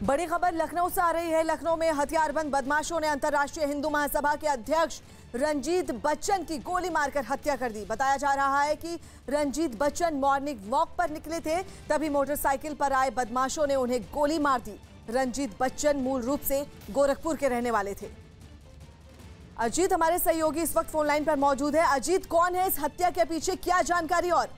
बड़ी खबर लखनऊ से आ रही है। लखनऊ में हथियारबंद बदमाशों ने अंतर्राष्ट्रीय हिंदू महासभा के अध्यक्ष रंजीत बच्चन की गोली मारकर हत्या कर दी। बताया जा रहा है कि रंजीत बच्चन मॉर्निंग वॉक पर निकले थे, तभी मोटरसाइकिल पर आए बदमाशों ने उन्हें गोली मार दी। रंजीत बच्चन मूल रूप से गोरखपुर के रहने वाले थे। अजीत हमारे सहयोगी इस वक्त फोन लाइन पर मौजूद है। अजीत, कौन है इस हत्या के पीछे, क्या जानकारी? और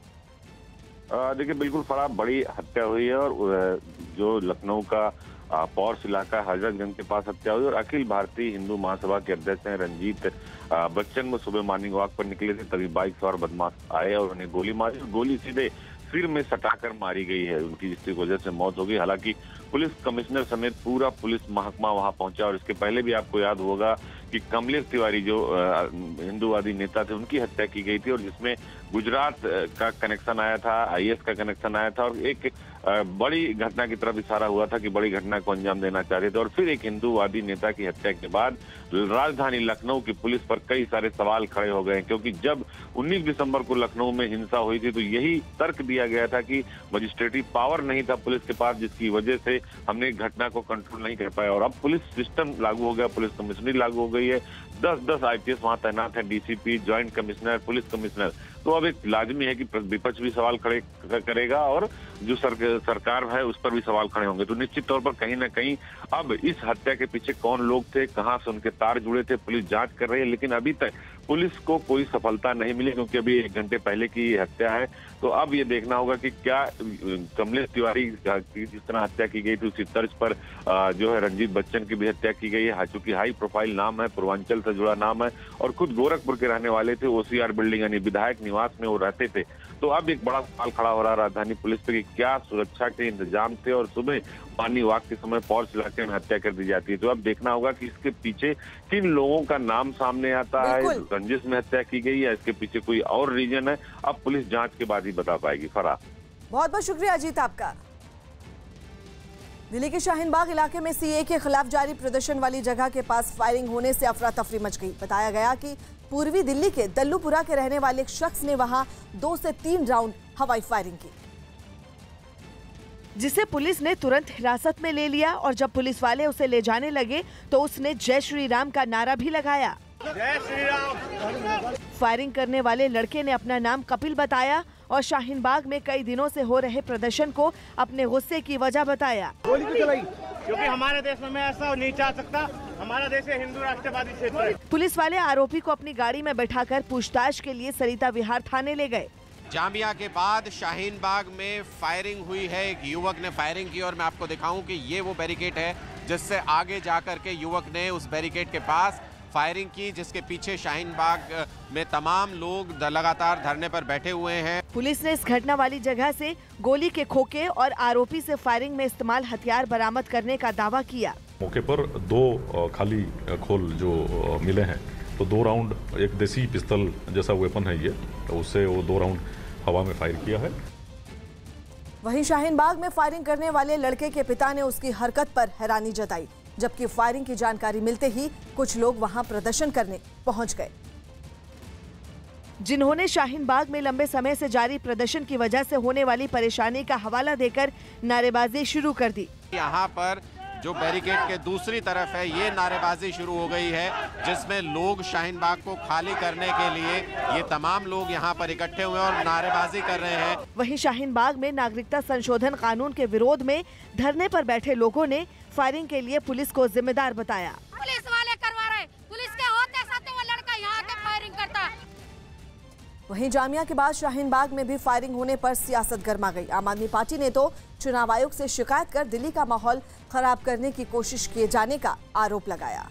देखिए, बिल्कुल फराब बड़ी हत्या हुई है और जो लखनऊ का पॉर्श इलाका हजरतगंज के पास हत्या हुई और अखिल भारतीय हिंदू महासभा के अध्यक्ष हैं रंजीत बच्चन। वो सुबह मॉर्निंग वॉक पर निकले थे, तभी बाइक सवार बदमाश आए और उन्हें गोली मारी। गोली सीधे सिर में सटाकर मारी गई है उनकी, जिसकी वजह से मौत हो गई। हालांकि पुलिस कमिश्नर समेत पूरा पुलिस महकमा वहां पहुंचा और इसके पहले भी आपको याद होगा कि कमलेश तिवारी जो हिंदूवादी नेता थे, उनकी हत्या की गई थी और जिसमें गुजरात का कनेक्शन आया था, आईएएस का कनेक्शन आया था और एक बड़ी घटना की तरफ इशारा हुआ था कि बड़ी घटना को अंजाम देना चाहते थे। और फिर एक हिंदूवादी नेता की हत्या के बाद राजधानी लखनऊ की पुलिस पर कई सारे सवाल खड़े हो गए, क्योंकि जब 19 दिसंबर को लखनऊ में हिंसा हुई थी तो यही तर्क दिया गया था कि मजिस्ट्रेटिव पावर नहीं था पुलिस के पास, जिसकी वजह से हमने घटना को कंट्रोल नहीं कर पाया। और अब पुलिस सिस्टम लागू हो गया, पुलिस कमिश्नरी लागू हो गई है। 10-10 आईपीएस वहां तैनात है, DCP, joint commissioner, police commissioner. तो अब एक लाजमी है कि विपक्ष भी सवाल खड़े करेगा और जो सरकार है उस पर भी सवाल खड़े होंगे। तो निश्चित तौर पर कहीं ना कहीं अब इस हत्या के पीछे कौन लोग थे, कहां से उनके तार जुड़े थे, पुलिस जांच कर रही है। लेकिन अभी तक पुलिस को कोई सफलता नहीं मिली, क्योंकि अभी 1 घंटे पहले की हत्या है। तो अब ये देखना होगा कि क्या कमलेश तिवारी की जिस तरह हत्या की गई थी उसी तर्ज पर जो है रंजीत बच्चन की भी हत्या की गई है। चूंकि हाई प्रोफाइल नाम है, पूर्वांचल से जुड़ा नाम है और खुद गोरखपुर के रहने वाले थे, ओसीआर बिल्डिंग यानी विधायक निवास में वो रहते थे। तो अब एक बड़ा सवाल खड़ा हो रहा है राजधानी पुलिस पे कि क्या सुरक्षा के इंतजाम थे और सुबह मॉर्निंग वॉक के समय पॉर्श इलाके में हत्या कर दी जाती है। तो अब देखना होगा कि इसके पीछे किन लोगों का नाम सामने आता है, रंजिश में हत्या की गई है, इसके पीछे कोई और रीजन है। अब पुलिस जांच के बाद ही बता पाएगी। फराह, बहुत बहुत शुक्रिया अजीत आपका। दिल्ली के शाहीन बाग इलाके में सीए के खिलाफ जारी प्रदर्शन वाली जगह के पास फायरिंग होने से अफरा तफरी मच गई। बताया गया कि पूर्वी दिल्ली के दल्लूपुरा के रहने वाले एक शख्स ने वहां 2 से 3 राउंड हवाई फायरिंग की, जिसे पुलिस ने तुरंत हिरासत में ले लिया और जब पुलिस वाले उसे ले जाने लगे तो उसने जय श्री राम का नारा भी लगाया। जय श्री राम। फायरिंग करने वाले लड़के ने अपना नाम कपिल बताया और शाहीन बाग में कई दिनों से हो रहे प्रदर्शन को अपने गुस्से की वजह बताया। गोली क्यों चलाई? क्योंकि हमारे देश में ऐसा नहीं चाह सकता। हमारा देश है हिंदू राष्ट्रवादी क्षेत्र है। पुलिस वाले आरोपी को अपनी गाड़ी में बैठाकर पूछताछ के लिए सरिता विहार थाने ले गए। जामिया के बाद शाहीन बाग में फायरिंग हुई है। एक युवक ने फायरिंग की और मैं आपको दिखाऊं कि ये वो बैरिकेड है जिससे आगे जाकर के युवक ने उस बैरिकेड के पास फायरिंग की, जिसके पीछे शाहीन बाग में तमाम लोग लगातार धरने पर बैठे हुए हैं। पुलिस ने इस घटना वाली जगह से गोली के खोखे और आरोपी से फायरिंग में इस्तेमाल हथियार बरामद करने का दावा किया। मौके पर 2 खाली खोल जो मिले हैं, तो 2 राउंड एक देसी पिस्तौल जैसा वेपन है ये, तो उससे वो 2 राउंड हवा में फायर किया है। वहीं शाहीन बाग में फायरिंग करने वाले लड़के के पिता ने उसकी हरकत पर हैरानी जताई, जबकि फायरिंग की जानकारी मिलते ही कुछ लोग वहां प्रदर्शन करने पहुंच गए, जिन्होंने शाहीन बाग में लंबे समय से जारी प्रदर्शन की वजह से होने वाली परेशानी का हवाला देकर नारेबाजी शुरू कर दी। यहाँ पर जो बैरिकेड के दूसरी तरफ है ये नारेबाजी शुरू हो गई है, जिसमें लोग शाहीन बाग को खाली करने के लिए ये तमाम लोग यहाँ पर इकट्ठे हुए और नारेबाजी कर रहे हैं। वहीं शाहीन बाग में नागरिकता संशोधन कानून के विरोध में धरने पर बैठे लोगों ने फायरिंग के लिए पुलिस को जिम्मेदार बताया। पुलिस वाले करवा रहे, पुलिस के होते साथ वो लड़का यहाँ के फायरिंग करता है। वहीं जामिया के बाद शाहीन बाग में भी फायरिंग होने पर सियासत गर्मा गई। आम आदमी पार्टी ने तो चुनाव आयोग से शिकायत कर दिल्ली का माहौल खराब करने की कोशिश किए जाने का आरोप लगाया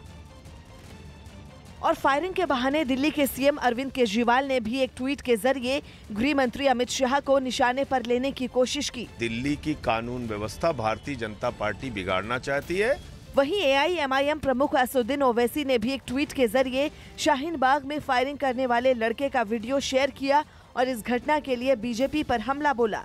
और फायरिंग के बहाने दिल्ली के सीएम अरविंद केजरीवाल ने भी एक ट्वीट के जरिए गृह मंत्री अमित शाह को निशाने पर लेने की कोशिश की। दिल्ली की कानून व्यवस्था भारतीय जनता पार्टी बिगाड़ना चाहती है। वहीं एआईएमआईएम प्रमुख असदुद्दीन ओवैसी ने भी एक ट्वीट के जरिए शाहीन बाग में फायरिंग करने वाले लड़के का वीडियो शेयर किया और इस घटना के लिए बीजेपी पर हमला बोला।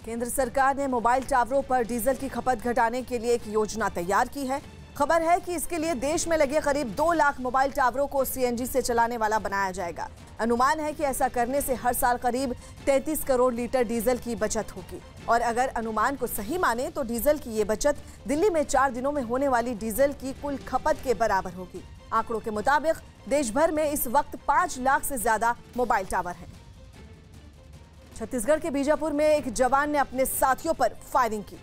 केंद्र सरकार ने मोबाइल टावरों पर डीजल की खपत घटाने के लिए एक योजना तैयार की है। खबर है कि इसके लिए देश में लगे करीब 2 लाख मोबाइल टावरों को सीएनजी से चलाने वाला बनाया जाएगा। अनुमान है कि ऐसा करने से हर साल करीब 33 करोड़ लीटर डीजल की बचत होगी। और अगर अनुमान को सही माने तो डीजल की ये बचत दिल्ली में 4 दिनों में होने वाली डीजल की कुल खपत के बराबर होगी। आंकड़ों के मुताबिक देश भर में इस वक्त 5 लाख से ज्यादा मोबाइल टावर हैं। छत्तीसगढ़ के बीजापुर में एक जवान ने अपने साथियों पर फायरिंग की।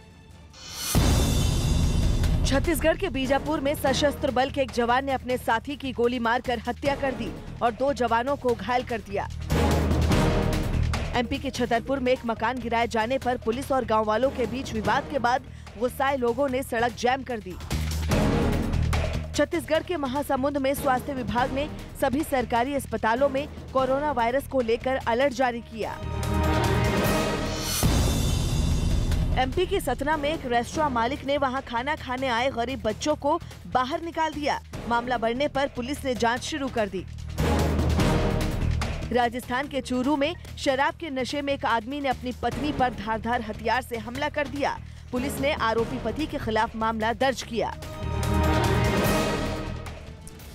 छत्तीसगढ़ के बीजापुर में सशस्त्र बल के एक जवान ने अपने साथी की गोली मारकर हत्या कर दी और 2 जवानों को घायल कर दिया। एमपी के छतरपुर में एक मकान गिराए जाने पर पुलिस और गांव वालों के बीच विवाद के बाद गुस्साए लोगों ने सड़क जैम कर दी। छत्तीसगढ़ के महासमुंद में स्वास्थ्य विभाग ने सभी सरकारी अस्पतालों में कोरोना वायरस को लेकर अलर्ट जारी किया। एमपी के सतना में एक रेस्टोरेंट मालिक ने वहां खाना खाने आए गरीब बच्चों को बाहर निकाल दिया। मामला बढ़ने पर पुलिस ने जांच शुरू कर दी। राजस्थान के चूरू में शराब के नशे में एक आदमी ने अपनी पत्नी पर धारदार हथियार से हमला कर दिया। पुलिस ने आरोपी पति के खिलाफ मामला दर्ज किया।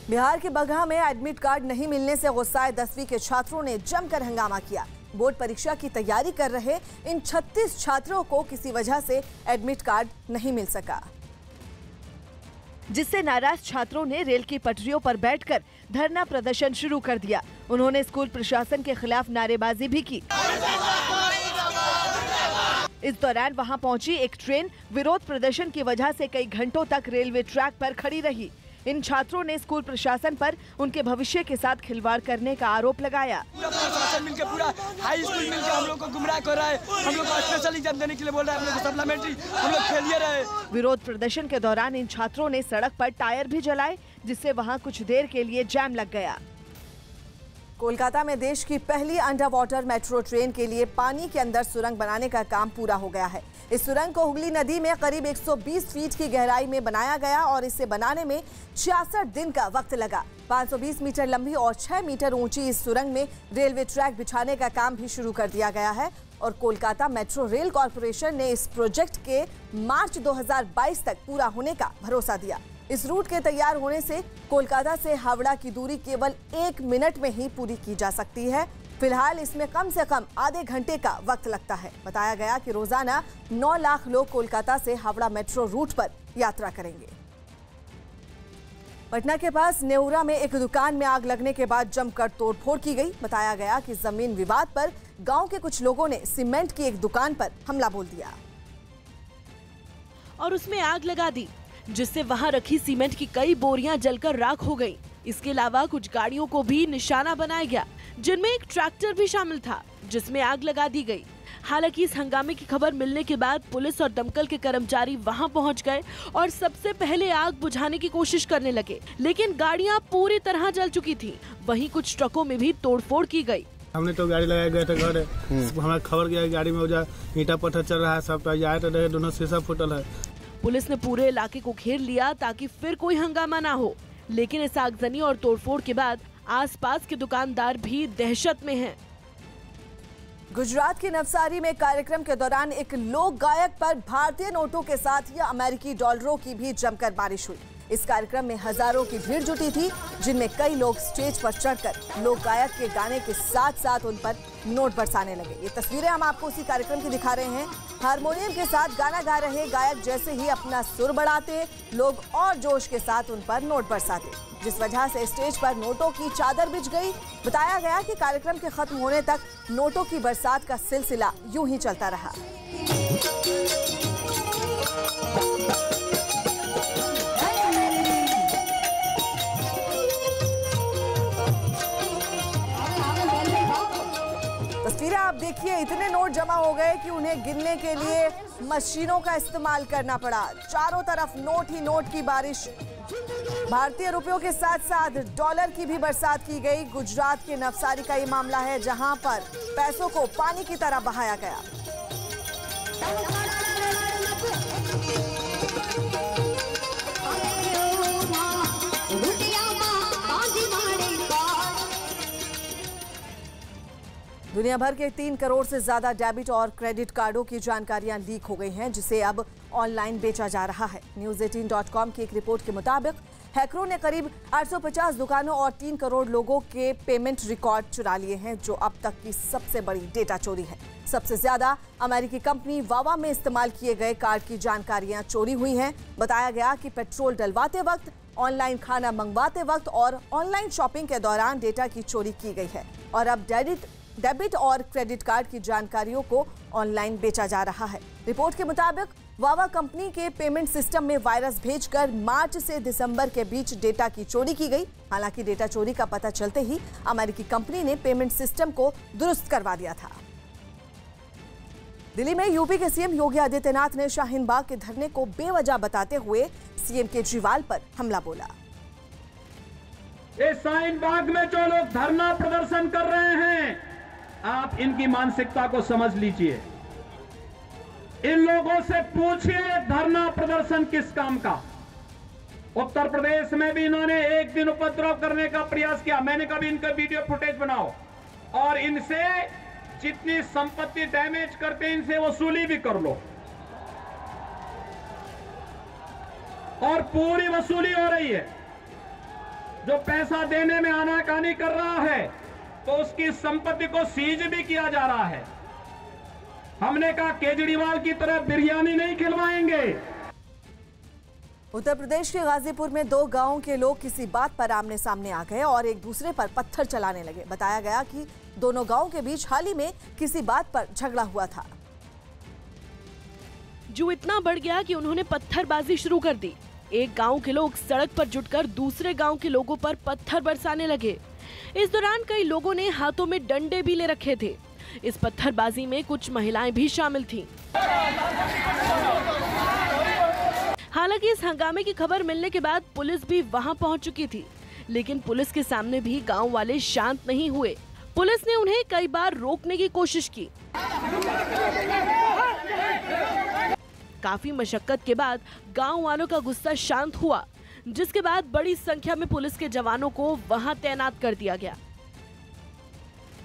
बिहार के बगहा में एडमिट कार्ड नहीं मिलने से गुस्साए 10वीं के छात्रों ने जमकर हंगामा किया। बोर्ड परीक्षा की तैयारी कर रहे इन 36 छात्रों को किसी वजह से एडमिट कार्ड नहीं मिल सका, जिससे नाराज छात्रों ने रेल की पटरियों पर बैठकर धरना प्रदर्शन शुरू कर दिया। उन्होंने स्कूल प्रशासन के खिलाफ नारेबाजी भी की। इस दौरान वहां पहुंची एक ट्रेन विरोध प्रदर्शन की वजह से कई घंटों तक रेलवे ट्रैक पर खड़ी रही। इन छात्रों ने स्कूल प्रशासन पर उनके भविष्य के साथ खिलवाड़ करने का आरोप लगाया। पूरा प्रशासन मिलकर पूरा हाई स्कूल मिलकर हम लोग को गुमराह कर रहा है। हम लोग को स्पेशल एग्जाम देने के लिए बोल रहा है। हम लोग को सप्लीमेंट्री, हम लोग फेलियर है। विरोध प्रदर्शन के दौरान इन छात्रों ने सड़क पर टायर भी जलाए, जिससे वहां कुछ देर के लिए जाम लग गया। कोलकाता में देश की पहली अंडर वाटर मेट्रो ट्रेन के लिए पानी के अंदर सुरंग बनाने का काम पूरा हो गया है। इस सुरंग को हुगली नदी में करीब 120 फीट की गहराई में बनाया गया और इसे बनाने में 66 दिन का वक्त लगा। 520 मीटर लंबी और 6 मीटर ऊंची इस सुरंग में रेलवे ट्रैक बिछाने का काम भी शुरू कर दिया गया है और कोलकाता मेट्रो रेल कॉरपोरेशन ने इस प्रोजेक्ट के मार्च 2022 तक पूरा होने का भरोसा दिया। इस रूट के तैयार होने से कोलकाता से हावड़ा की दूरी केवल 1 मिनट में ही पूरी की जा सकती है। फिलहाल इसमें कम से कम आधे घंटे का वक्त लगता है। बताया गया कि रोजाना 9 लाख लोग कोलकाता से हावड़ा मेट्रो रूट पर यात्रा करेंगे। पटना के पास नेउरा में एक दुकान में आग लगने के बाद जमकर तोड़फोड़ की गई। बताया गया कि जमीन विवाद पर गांव के कुछ लोगों ने सीमेंट की एक दुकान पर हमला बोल दिया और उसमें आग लगा दी, जिससे वहां रखी सीमेंट की कई बोरियां जलकर राख हो गईं। इसके अलावा कुछ गाड़ियों को भी निशाना बनाया गया, जिनमें एक ट्रैक्टर भी शामिल था, जिसमें आग लगा दी गई। हालांकि इस हंगामे की खबर मिलने के बाद पुलिस और दमकल के कर्मचारी वहां पहुंच गए और सबसे पहले आग बुझाने की कोशिश करने लगे, लेकिन गाड़ियां पूरी तरह जल चुकी थीं। वहीं कुछ ट्रकों में भी तोड़फोड़ की गई। हमने तो गाड़ी लगाए गए थे घर, हमारा खबर गया गाड़ी में ईंटा पत्थर चल रहा है, सब रहे, दोनों शीशा फूटल है। पुलिस ने पूरे इलाके को घेर लिया ताकि फिर कोई हंगामा ना हो, लेकिन इस आगजनी और तोड़फोड़ के बाद आसपास के दुकानदार भी दहशत में हैं। गुजरात के नवसारी में कार्यक्रम के दौरान एक लोक गायक पर भारतीय नोटों के साथ ही अमेरिकी डॉलरों की भी जमकर बारिश हुई। इस कार्यक्रम में हजारों की भीड़ जुटी थी, जिनमें कई लोग स्टेज पर चढ़कर लोक गायक के गाने के साथ साथ उन पर नोट बरसाने लगे। ये तस्वीरें हम आपको उसी कार्यक्रम की दिखा रहे हैं। हारमोनियम के साथ गाना गा रहे गायक जैसे ही अपना सुर बढ़ाते, लोग और जोश के साथ उन पर नोट बरसाते, जिस वजह से स्टेज पर नोटों की चादर बिछ गई। बताया गया कि कार्यक्रम के खत्म होने तक नोटों की बरसात का सिलसिला यूं ही चलता रहा। तस्वीरें आप देखिए, इतने नोट जमा हो गए कि उन्हें गिनने के लिए मशीनों का इस्तेमाल करना पड़ा। चारों तरफ नोट ही नोट की बारिश। भारतीय रुपयों के साथ साथ डॉलर की भी बरसात की गई। गुजरात के नवसारी का ये मामला है, जहां पर पैसों को पानी की तरह बहाया गया। दुनिया भर के 3 करोड़ से ज्यादा डेबिट और क्रेडिट कार्डों की जानकारियां लीक हो गई हैं, जिसे अब ऑनलाइन बेचा जा रहा है। News18.com की एक रिपोर्ट के मुताबिक हैकरों ने करीब 850 दुकानों और 3 करोड़ लोगों के पेमेंट रिकॉर्ड चुरा लिए हैं, जो अब तक की सबसे बड़ी डेटा चोरी है। सबसे ज्यादा अमेरिकी कंपनी वावा में इस्तेमाल किए गए कार्ड की जानकारियां चोरी हुई हैं। बताया गया कि पेट्रोल डलवाते वक्त, ऑनलाइन खाना मंगवाते वक्त और ऑनलाइन शॉपिंग के दौरान डेटा की चोरी की गई है और अब डेबिट और क्रेडिट कार्ड की जानकारियों को ऑनलाइन बेचा जा रहा है। रिपोर्ट के मुताबिक वावा कंपनी के पेमेंट सिस्टम में वायरस भेजकर मार्च से दिसंबर के बीच डेटा की चोरी की गई। हालांकि डेटा चोरी का पता चलते ही अमेरिकी कंपनी ने पेमेंट सिस्टम को दुरुस्त करवा दिया था। दिल्ली में यूपी के सीएम योगी आदित्यनाथ ने शाहीन बाग के धरने को बेवजह बताते हुए सीएम केजरीवाल पर हमला बोला। ये शाहीन बाग में जो लोग धरना प्रदर्शन कर रहे हैं, आप इनकी मानसिकता को समझ लीजिए। इन लोगों से पूछिए धरना प्रदर्शन किस काम का। उत्तर प्रदेश में भी इन्होंने एक दिन उपद्रव करने का प्रयास किया। मैंने कभी इनका वीडियो फुटेज बनाओ और इनसे जितनी संपत्ति डैमेज करते इनसे वसूली भी कर लो, और पूरी वसूली हो रही है। जो पैसा देने में आनाकानी कर रहा है तो उसकी संपत्ति को सीज भी किया जा रहा है। हमने कहा केजरीवाल की तरह बिरयानी नहीं खिलवाएंगे। उत्तर प्रदेश के गाजीपुर में 2 गांवों के लोग किसी बात पर आमने सामने आ गए और एक दूसरे पर पत्थर चलाने लगे। बताया गया कि दोनों गांवों के बीच हाल ही में किसी बात पर झगड़ा हुआ था, जो इतना बढ़ गया कि उन्होंने पत्थरबाजी शुरू कर दी। एक गांव के लोग सड़क पर जुटकर दूसरे गांव के लोगों पर पत्थर बरसाने लगे। इस दौरान कई लोगों ने हाथों में डंडे भी ले रखे थे। इस पत्थरबाजी में कुछ महिलाएं भी शामिल थीं। हालांकि इस हंगामे की खबर मिलने के बाद पुलिस भी वहां पहुंच चुकी थी, लेकिन पुलिस के सामने भी गांव वाले शांत नहीं हुए। पुलिस ने उन्हें कई बार रोकने की कोशिश की। काफी मशक्कत के बाद गांव वालों का गुस्सा शांत हुआ, जिसके बाद बड़ी संख्या में पुलिस के जवानों को वहां तैनात कर दिया गया।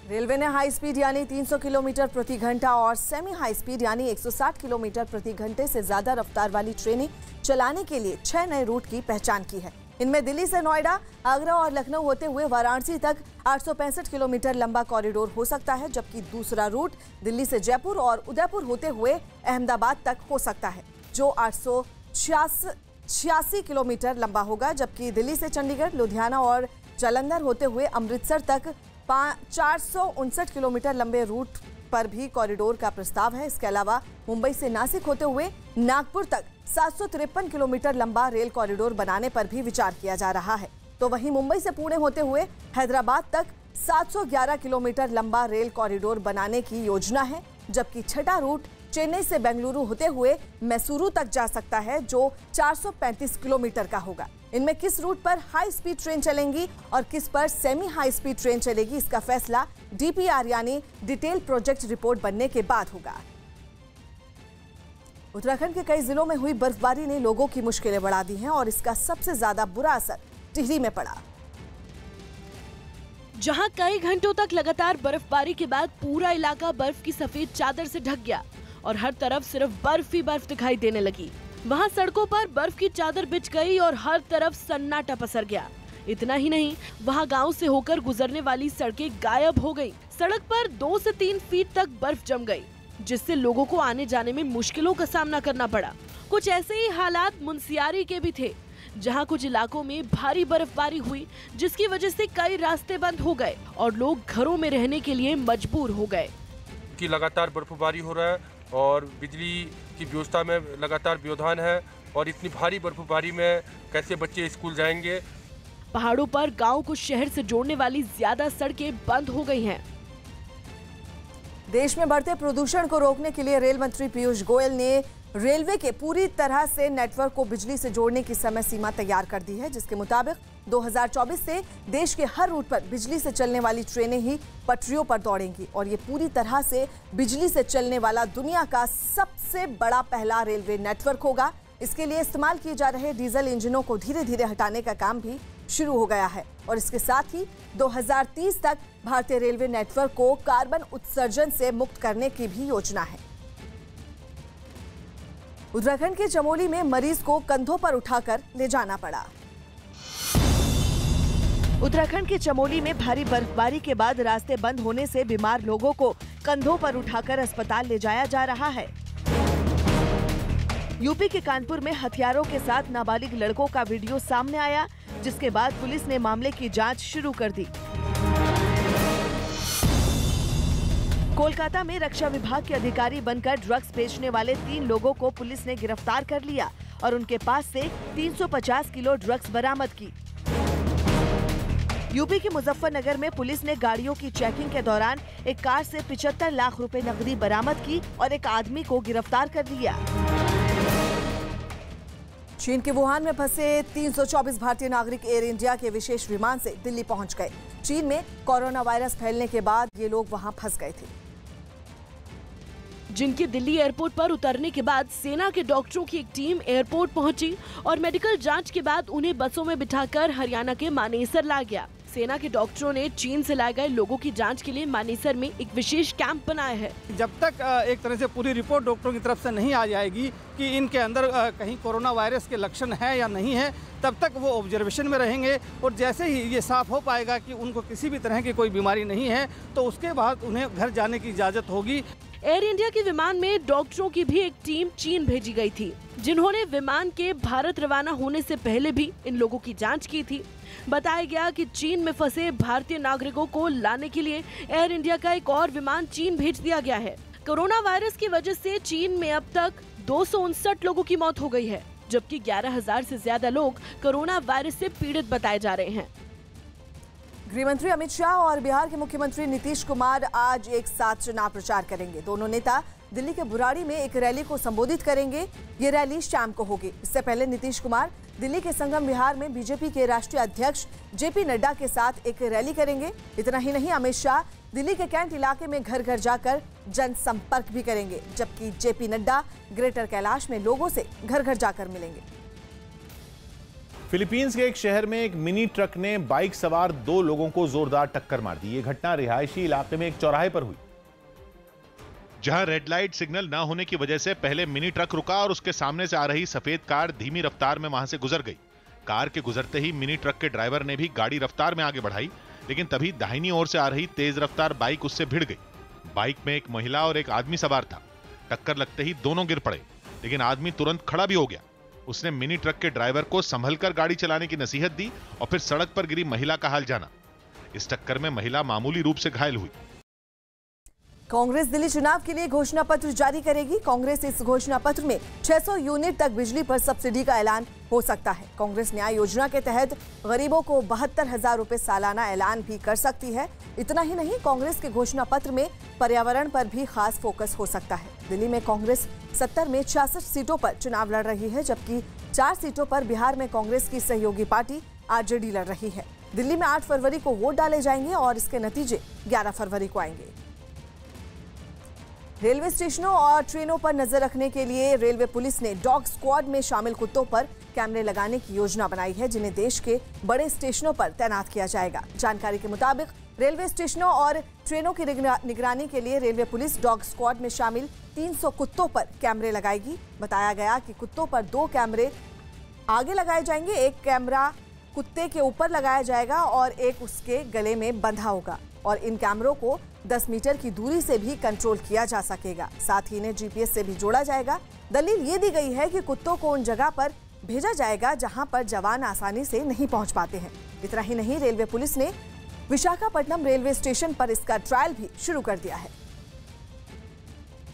रेलवे ने हाई स्पीड यानी 300 किलोमीटर प्रति घंटा और सेमी हाई स्पीड यानी 160 किलोमीटर प्रति घंटे से ज्यादा रफ्तार वाली ट्रेनें चलाने के लिए 6 नए रूट की पहचान की है। इनमें दिल्ली से नोएडा, आगरा और लखनऊ होते हुए वाराणसी तक 865 किलोमीटर लंबा कॉरिडोर हो सकता है, जबकि दूसरा रूट दिल्ली से जयपुर और उदयपुर होते हुए अहमदाबाद तक हो सकता है, जो 886 किलोमीटर लंबा होगा, जबकि दिल्ली से चंडीगढ़, लुधियाना और जालंधर होते हुए अमृतसर तक 459 किलोमीटर लंबे रूट पर भी कॉरिडोर का प्रस्ताव है। इसके अलावा मुंबई से नासिक होते हुए नागपुर तक 753 किलोमीटर लंबा रेल कॉरिडोर बनाने पर भी विचार किया जा रहा है। तो वहीं मुंबई से पुणे होते हुए हैदराबाद तक 711 किलोमीटर लंबा रेल कॉरिडोर बनाने की योजना है, जबकि छठा रूट चेन्नई से बेंगलुरु होते हुए मैसूरू तक जा सकता है, जो 435 किलोमीटर का होगा। इनमें किस रूट पर हाई स्पीड ट्रेन चलेंगी और किस पर सेमी हाई स्पीड ट्रेन चलेगी, इसका फैसला डीपीआर यानी डिटेल प्रोजेक्ट रिपोर्ट बनने के बाद होगा। उत्तराखंड के कई जिलों में हुई बर्फबारी ने लोगों की मुश्किलें बढ़ा दी हैं और इसका सबसे ज्यादा बुरा असर टिहरी में पड़ा, जहां कई घंटों तक लगातार बर्फबारी के बाद पूरा इलाका बर्फ की सफेद चादर से ढक गया और हर तरफ सिर्फ बर्फ ही बर्फ दिखाई देने लगी। वहां सड़कों पर बर्फ की चादर बिछ गई और हर तरफ सन्नाटा पसर गया। इतना ही नहीं, वहां गांव से होकर गुजरने वाली सड़कें गायब हो गईं। सड़क पर 2 से 3 फीट तक बर्फ जम गई, जिससे लोगों को आने जाने में मुश्किलों का सामना करना पड़ा। कुछ ऐसे ही हालात मुनस्यारी के भी थे, जहां कुछ इलाकों में भारी बर्फबारी हुई, जिसकी वजह से कई रास्ते बंद हो गए और लोग घरों में रहने के लिए मजबूर हो गए। कि लगातार बर्फबारी हो रहा है और बिजली की व्यवस्था में लगातार व्यवधान है, और इतनी भारी बर्फबारी में कैसे बच्चे स्कूल जाएंगे। पहाड़ों पर गांव को शहर से जोड़ने वाली ज्यादा सड़कें बंद हो गई हैं। देश में बढ़ते प्रदूषण को रोकने के लिए रेल मंत्री पीयूष गोयल ने रेलवे के पूरी तरह से नेटवर्क को बिजली से जोड़ने की समय सीमा तैयार कर दी है, जिसके मुताबिक 2024 से देश के हर रूट पर बिजली से चलने वाली ट्रेनें ही पटरियों पर दौड़ेंगी और ये पूरी तरह से बिजली से चलने वाला दुनिया का सबसे बड़ा पहला रेलवे नेटवर्क होगा। इसके लिए इस्तेमाल किए जा रहे डीजल इंजनों को धीरे धीरे हटाने का काम भी शुरू हो गया है और इसके साथ ही 2030 तक भारतीय रेलवे नेटवर्क को कार्बन उत्सर्जन से मुक्त करने की भी योजना है। उत्तराखंड के चमोली में मरीज को कंधों पर उठाकर ले जाना पड़ा। उत्तराखंड के चमोली में भारी बर्फबारी के बाद रास्ते बंद होने से बीमार लोगों को कंधों पर उठाकर अस्पताल ले जाया जा रहा है। यूपी के कानपुर में हथियारों के साथ नाबालिग लड़कों का वीडियो सामने आया, जिसके बाद पुलिस ने मामले की जांच शुरू कर दी। कोलकाता में रक्षा विभाग के अधिकारी बनकर ड्रग्स बेचने वाले 3 लोगों को पुलिस ने गिरफ्तार कर लिया और उनके पास से 350 किलो ड्रग्स बरामद की। यूपी के मुजफ्फरनगर में पुलिस ने गाड़ियों की चेकिंग के दौरान एक कार से 75 लाख रुपए नकदी बरामद की और एक आदमी को गिरफ्तार कर लिया। चीन के वुहान में फंसे 324 भारतीय नागरिक एयर इंडिया के विशेष विमान से दिल्ली पहुंच गए। चीन में कोरोना वायरस फैलने के बाद ये लोग वहां फंस गए थे। जिनके दिल्ली एयरपोर्ट पर उतरने के बाद सेना के डॉक्टरों की एक टीम एयरपोर्ट पहुंची और मेडिकल जांच के बाद उन्हें बसों में बिठाकर हरियाणा के मानेसर लाया गया। सेना के डॉक्टरों ने चीन से लाए गए लोगों की जांच के लिए मानेसर में एक विशेष कैंप बनाया है। जब तक एक तरह से पूरी रिपोर्ट डॉक्टरों की तरफ से नहीं आ जाएगी कि इनके अंदर कहीं कोरोना वायरस के लक्षण है या नहीं है, तब तक वो ऑब्जर्वेशन में रहेंगे और जैसे ही ये साफ हो पाएगा कि उनको किसी भी तरह की कोई बीमारी नहीं है तो उसके बाद उन्हें घर जाने की इजाज़त होगी। एयर इंडिया के विमान में डॉक्टरों की भी एक टीम चीन भेजी गई थी, जिन्होंने विमान के भारत रवाना होने से पहले भी इन लोगों की जांच की थी। बताया गया कि चीन में फंसे भारतीय नागरिकों को लाने के लिए एयर इंडिया का एक और विमान चीन भेज दिया गया है। कोरोना वायरस की वजह से चीन में अब तक 259 लोगों की मौत हो गई है, जबकि 11,000 से ज्यादा लोग कोरोना वायरस से पीड़ित बताए जा रहे हैं। गृहमंत्री अमित शाह और बिहार के मुख्यमंत्री नीतीश कुमार आज एक साथ चुनाव प्रचार करेंगे। दोनों नेता दिल्ली के बुराड़ी में एक रैली को संबोधित करेंगे। ये रैली शाम को होगी। इससे पहले नीतीश कुमार दिल्ली के संगम विहार में बीजेपी के राष्ट्रीय अध्यक्ष जेपी नड्डा के साथ एक रैली करेंगे। इतना ही नहीं, अमित शाह दिल्ली के कैंट इलाके में घर घर जाकर जनसंपर्क भी करेंगे, जबकि जेपी नड्डा ग्रेटर कैलाश में लोगों से घर घर जाकर मिलेंगे। फिलीपींस के एक शहर में एक मिनी ट्रक ने बाइक सवार 2 लोगों को जोरदार टक्कर मार दी। ये घटना रिहायशी इलाके में एक चौराहे पर हुई, जहां रेड लाइट सिग्नल न होने की वजह से पहले मिनी ट्रक रुका और उसके सामने से आ रही सफेद कार धीमी रफ्तार में वहां से गुजर गई। कार के गुजरते ही मिनी ट्रक के ड्राइवर ने भी गाड़ी रफ्तार में आगे बढ़ाई, लेकिन तभी दाहिनी ओर से आ रही तेज रफ्तार बाइक उससे भिड़ गई। बाइक में एक महिला और एक आदमी सवार था। टक्कर लगते ही दोनों गिर पड़े, लेकिन आदमी तुरंत खड़ा भी हो गया। उसने मिनी ट्रक के ड्राइवर को संभलकर गाड़ी चलाने की नसीहत दी और फिर सड़क पर गिरी महिला का हाल जाना। इस टक्कर में महिला मामूली रूप से घायल हुई। कांग्रेस दिल्ली चुनाव के लिए घोषणा पत्र जारी करेगी। कांग्रेस इस घोषणा पत्र में 600 यूनिट तक बिजली पर सब्सिडी का ऐलान हो सकता है। कांग्रेस न्याय योजना के तहत गरीबों को 72,000 रुपए सालाना ऐलान भी कर सकती है। इतना ही नहीं, कांग्रेस के घोषणा पत्र में पर्यावरण पर भी खास फोकस हो सकता है। दिल्ली में कांग्रेस 70 में 66 सीटों पर चुनाव लड़ रही है, जबकि 4 सीटों पर बिहार में कांग्रेस की सहयोगी पार्टी आरजेडी लड़ रही है। दिल्ली में 8 फरवरी को वोट डाले जाएंगे और इसके नतीजे 11 फरवरी को आएंगे। रेलवे स्टेशनों और ट्रेनों पर नजर रखने के लिए रेलवे पुलिस ने डॉग स्क्वाड में शामिल कुत्तों पर कैमरे लगाने की योजना बनाई है, जिन्हें देश के बड़े स्टेशनों पर तैनात किया जाएगा। जानकारी के मुताबिक रेलवे स्टेशनों और ट्रेनों की निगरानी के लिए रेलवे पुलिस डॉग स्क्वाड में शामिल 300 कुत्तों पर कैमरे लगाएगी। बताया गया कि कुत्तों पर 2 कैमरे आगे लगाए जाएंगे, एक कैमरा कुत्ते के ऊपर लगाया जाएगा और एक उसके गले में बंधा होगा और इन कैमरों को 10 मीटर की दूरी से भी कंट्रोल किया जा सकेगा। साथ ही इन्हें जीपीएस से भी जोड़ा जाएगा। दलील ये दी गई है कि कुत्तों को उन जगह पर भेजा जाएगा जहां पर जवान आसानी से नहीं पहुंच पाते हैं। इतना ही नहीं, रेलवे पुलिस ने विशाखापट्टनम रेलवे स्टेशन पर इसका ट्रायल भी शुरू कर दिया है।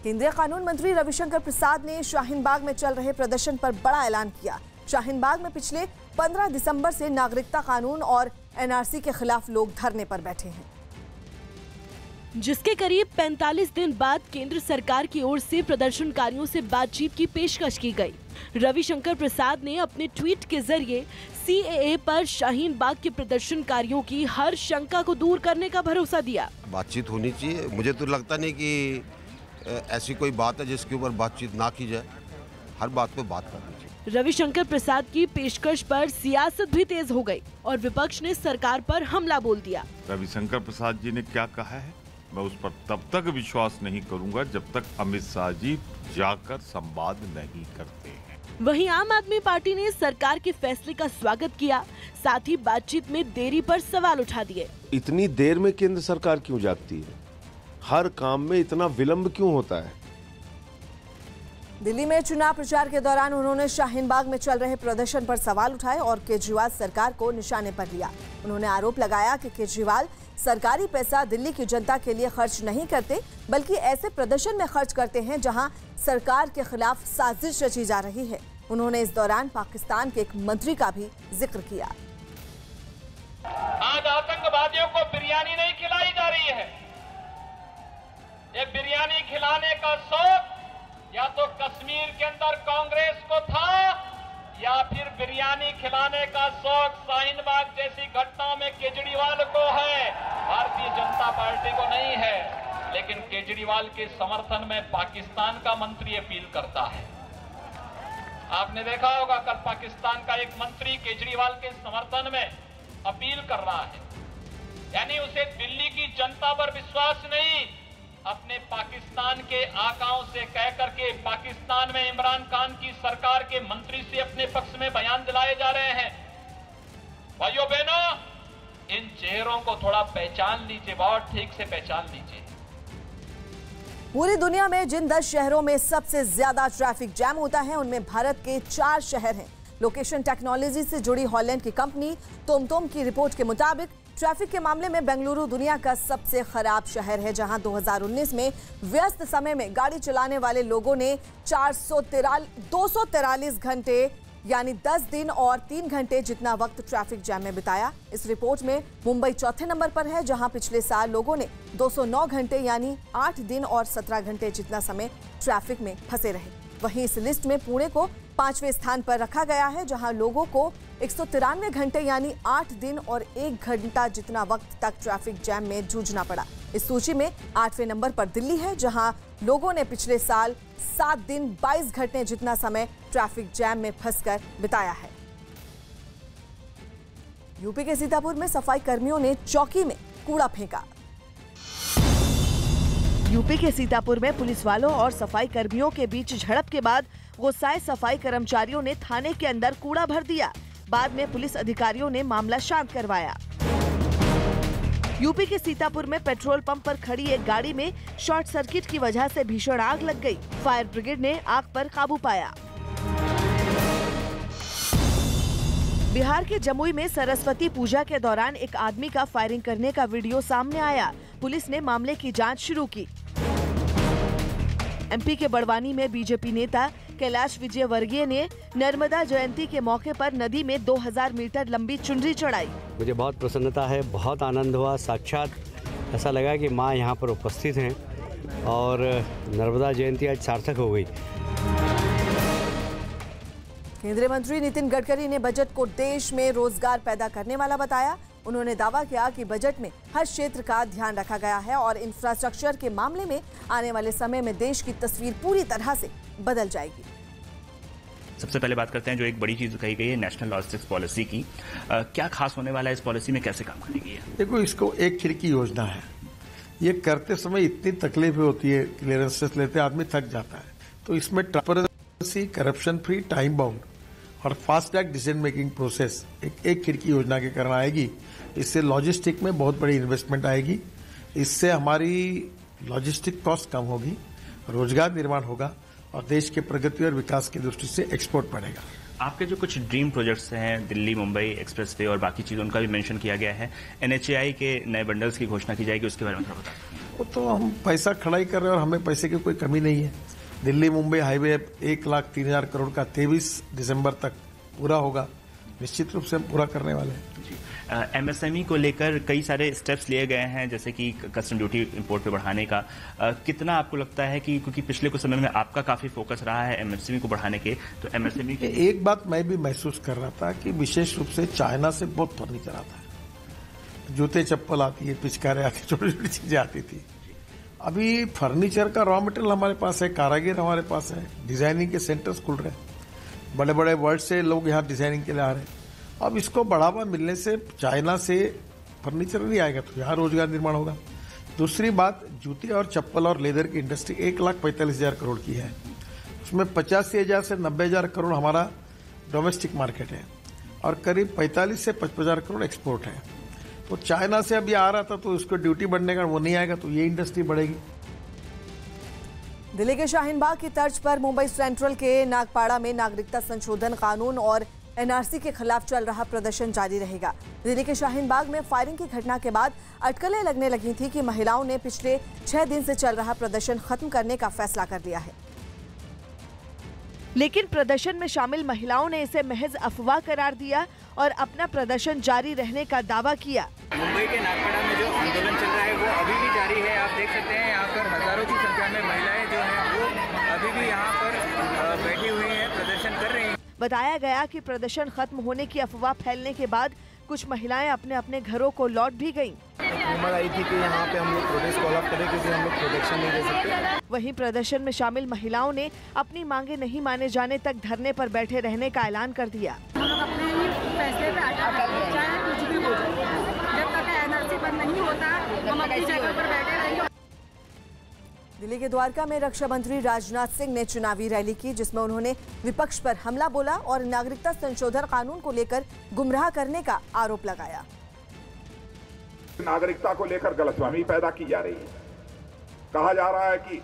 केंद्रीय कानून मंत्री रविशंकर प्रसाद ने शाहीन बाग में चल रहे प्रदर्शन पर बड़ा ऐलान किया। शाहीन बाग में पिछले 15 दिसंबर से नागरिकता कानून और एनआरसी के खिलाफ लोग धरने पर बैठे हैं, जिसके करीब 45 दिन बाद केंद्र सरकार की ओर से प्रदर्शनकारियों से बातचीत की पेशकश की गई। रविशंकर प्रसाद ने अपने ट्वीट के जरिए सीएए पर शाहीन बाग के प्रदर्शनकारियों की हर शंका को दूर करने का भरोसा दिया। बातचीत होनी चाहिए। मुझे तो लगता नहीं कि ऐसी कोई बात है जिसके ऊपर बातचीत ना की जाए। हर बात पे बात करनी चाहिए। रविशंकर प्रसाद की पेशकश पर सियासत भी तेज हो गई और विपक्ष ने सरकार पर हमला बोल दिया। रविशंकर प्रसाद जी ने क्या कहा है, मैं उस पर तब तक विश्वास नहीं करूंगा जब तक अमित शाह जी जाकर संवाद नहीं करते हैं। वहीं आम आदमी पार्टी ने सरकार के फैसले का स्वागत किया, साथ ही बातचीत में देरी पर सवाल उठा दिए। इतनी देर में केंद्र सरकार क्यों जागती है? हर काम में इतना विलंब क्यों होता है? दिल्ली में चुनाव प्रचार के दौरान उन्होंने शाहीन बाग में चल रहे प्रदर्शन पर सवाल उठाए और केजरीवाल सरकार को निशाने पर लिया। उन्होंने आरोप लगाया कि केजरीवाल सरकारी पैसा दिल्ली की जनता के लिए खर्च नहीं करते, बल्कि ऐसे प्रदर्शन में खर्च करते हैं जहां सरकार के खिलाफ साजिश रची जा रही है। उन्होंने इस दौरान पाकिस्तान के एक मंत्री का भी जिक्र किया। आज आतंकवादियों को बिरयानी नहीं खिलाई जा रही है। ये बिरयानी खिलाने का शौक या तो कश्मीर के अंदर कांग्रेस को था, या फिर बिरयानी खिलाने का शौक शाहीन बाग जैसी घटनाओं में केजरीवाल को है, भारतीय जनता पार्टी को नहीं है। लेकिन केजरीवाल के समर्थन में पाकिस्तान का मंत्री अपील करता है। आपने देखा होगा कल पाकिस्तान का एक मंत्री केजरीवाल के समर्थन में अपील कर रहा है, यानी उसे दिल्ली की जनता पर विश्वास नहीं, अपने पाकिस्तान के आकाओं से कह करके पाकिस्तान में इमरान खान की सरकार के मंत्री से अपने पक्ष में बयान दिलाए जा रहे हैं। भाइयों बहनों, इन चेहरों को थोड़ा पहचान लीजिए, बहुत ठीक से पहचान लीजिए। पूरी दुनिया में जिन 10 शहरों में सबसे ज्यादा ट्रैफिक जैम होता है, उनमें भारत के 4 शहर हैं। लोकेशन टेक्नोलॉजी से जुड़ी हॉलैंड की कंपनी टोमटोम की रिपोर्ट के मुताबिक ट्रैफिक के मामले में बेंगलुरु दुनिया का सबसे खराब शहर है, जहां 2019 में व्यस्त समय में गाड़ी चलाने वाले लोगों ने 243 घंटे यानी 10 दिन और 3 घंटे जितना वक्त ट्रैफिक जैम में बिताया। इस रिपोर्ट में मुंबई चौथे नंबर पर है, जहां पिछले साल लोगों ने 209 घंटे यानी 8 दिन और 17 घंटे जितना समय ट्रैफिक में फंसे रहे। वहीं इस लिस्ट में पुणे को 5वें स्थान पर रखा गया है, जहां लोगों को 193 घंटे यानी 8 दिन और 1 घंटा जितना वक्त तक ट्रैफिक जैम में जूझना पड़ा। इस सूची में 8वें नंबर पर दिल्ली है, जहां लोगों ने पिछले साल 7 दिन 22 घंटे जितना समय ट्रैफिक जैम में फंसकर बिताया है। यूपी के सीतापुर में सफाई कर्मियों ने चौकी में कूड़ा फेंका। यूपी के सीतापुर में पुलिस वालों और सफाई कर्मियों के बीच झड़प के बाद गुस्साए सफाई कर्मचारियों ने थाने के अंदर कूड़ा भर दिया। बाद में पुलिस अधिकारियों ने मामला शांत करवाया। यूपी के सीतापुर में पेट्रोल पंप पर खड़ी एक गाड़ी में शॉर्ट सर्किट की वजह से भीषण आग लग गई। फायर ब्रिगेड ने आग पर काबू पाया। बिहार के जमुई में सरस्वती पूजा के दौरान एक आदमी का फायरिंग करने का वीडियो सामने आया। पुलिस ने मामले की जांच शुरू की। एमपी के बड़वानी में बीजेपी नेता कैलाश विजयवर्गीय ने नर्मदा जयंती के मौके पर नदी में 2000 मीटर लंबी चुनरी चढ़ाई। मुझे बहुत प्रसन्नता है, बहुत आनंद हुआ। साक्षात ऐसा लगा कि माँ यहाँ पर उपस्थित हैं और नर्मदा जयंती आज सार्थक हो गई। केंद्रीय मंत्री नितिन गडकरी ने बजट को देश में रोजगार पैदा करने वाला बताया। उन्होंने दावा किया कि बजट में हर क्षेत्र का ध्यान रखा गया है और इंफ्रास्ट्रक्चर के मामले में आने वाले समय में देश की तस्वीर पूरी तरह से बदल जाएगी। सबसे पहले बात करते हैं जो एक बड़ी चीज कही गई है नेशनल लॉजिस्टिक्स पॉलिसी की। क्या खास होने वाला है इस पॉलिसी में, कैसे काम करेगी है? देखो, इसको एक खिड़की योजना है। ये करते समय इतनी तकलीफें होती है, क्लियरेंसेस लेते आदमी थक जाता है। तो इसमें transparency, corruption free, time bound और fast track decision making process एक खिड़की योजना के कारण आएगी। इससे लॉजिस्टिक में बहुत बड़ी इन्वेस्टमेंट आएगी। इससे हमारी लॉजिस्टिक कॉस्ट कम होगी, रोजगार निर्माण होगा और देश के प्रगति और विकास की दृष्टि से एक्सपोर्ट बढ़ेगा। आपके जो कुछ ड्रीम प्रोजेक्ट्स हैं, दिल्ली मुंबई एक्सप्रेसवे और बाकी चीज़ों, उनका भी मेंशन किया गया है। NHAI के नए बंडल्स की घोषणा की जाएगी, उसके बारे में थोड़ा बताएं। वो तो हम पैसा खड़ा ही कर रहे हैं और हमें पैसे की कोई कमी नहीं है। दिल्ली मुंबई हाईवे 1,03,000 करोड़ का 23 दिसंबर तक पूरा होगा। निश्चित रूप से हम पूरा करने वाले हैं। MSME को लेकर कई सारे स्टेप्स लिए गए हैं, जैसे कि कस्टम ड्यूटी इंपोर्ट पे बढ़ाने का। कितना आपको लगता है कि क्योंकि पिछले कुछ समय में आपका काफी फोकस रहा है MSME को बढ़ाने के, तो MSME के एक बात मैं भी महसूस कर रहा था कि विशेष रूप से चाइना से बहुत फर्नीचर आता है, जूते चप्पल आती है, पिचकारे आती, छोटी छोटी चीजें आती थी। अभी फर्नीचर का रॉ मटेरियल हमारे पास है, कारागिर हमारे पास है, डिजाइनिंग के सेंटर्स खुल रहे हैं, बड़े बड़े वर्ल्ड से लोग यहाँ डिजाइनिंग के लिए आ रहे हैं। अब इसको बढ़ावा मिलने से चाइना से फर्नीचर नहीं आएगा तो यहाँ रोजगार निर्माण होगा। दूसरी बात, जूते और चप्पल और लेदर की इंडस्ट्री 1,45,000 करोड़ की है। उसमें 85,000 से 90,000 करोड़ हमारा डोमेस्टिक मार्केट है और करीब 45 से 55,000 करोड़ एक्सपोर्ट है। तो चाइना से अभी आ रहा था तो उसको ड्यूटी बढ़ने का वो नहीं आएगा तो ये इंडस्ट्री बढ़ेगी। दिल्ली के शाहीन बाग की तर्ज पर मुंबई सेंट्रल के नागपाड़ा में नागरिकता संशोधन कानून और एनआरसी के खिलाफ चल रहा प्रदर्शन जारी रहेगा। दिल्ली के शाहीन बाग में फायरिंग की घटना के बाद अटकलें लगने लगी थी कि महिलाओं ने पिछले 6 दिन से चल रहा प्रदर्शन खत्म करने का फैसला कर लिया है, लेकिन प्रदर्शन में शामिल महिलाओं ने इसे महज अफवाह करार दिया और अपना प्रदर्शन जारी रहने का दावा किया। मुंबई के नागपाड़ा में जो आंदोलन चल रहा है वो अभी भी जारी है। आप देख सकते हैं यहाँ पर हजारों की संख्या में महिलाएं जो हैं वो अभी भी यहाँ पर बैठी हुई हैं, प्रदर्शन कर रही हैं। बताया गया कि प्रदर्शन खत्म होने की अफवाह फैलने के बाद कुछ महिलाएं अपने अपने घरों को लौट भी गईं। उम्मीद आई थी कि यहाँ पे हम लोग प्रोटेस्ट कॉल अप करें क्योंकि हम लोग प्रोटेक्शन नहीं दे सकते। वहीं प्रदर्शन में शामिल महिलाओं ने अपनी मांगे नहीं माने जाने तक धरने पर बैठे रहने का ऐलान कर दिया। हम लोग अपने ही फैसले पे चाहे कुछ भी हो जाए, जब तक एनआरसी बंद नहीं होता हम अपनी जगह पर बैठे रहेंगे। दिल्ली के द्वारका में रक्षा मंत्री राजनाथ सिंह ने चुनावी रैली की, जिसमें उन्होंने विपक्ष पर हमला बोला और नागरिकता संशोधन कानून को लेकर गुमराह करने का आरोप लगाया। नागरिकता को लेकर गलतफहमी पैदा की जा रही है। कहा जा रहा है कि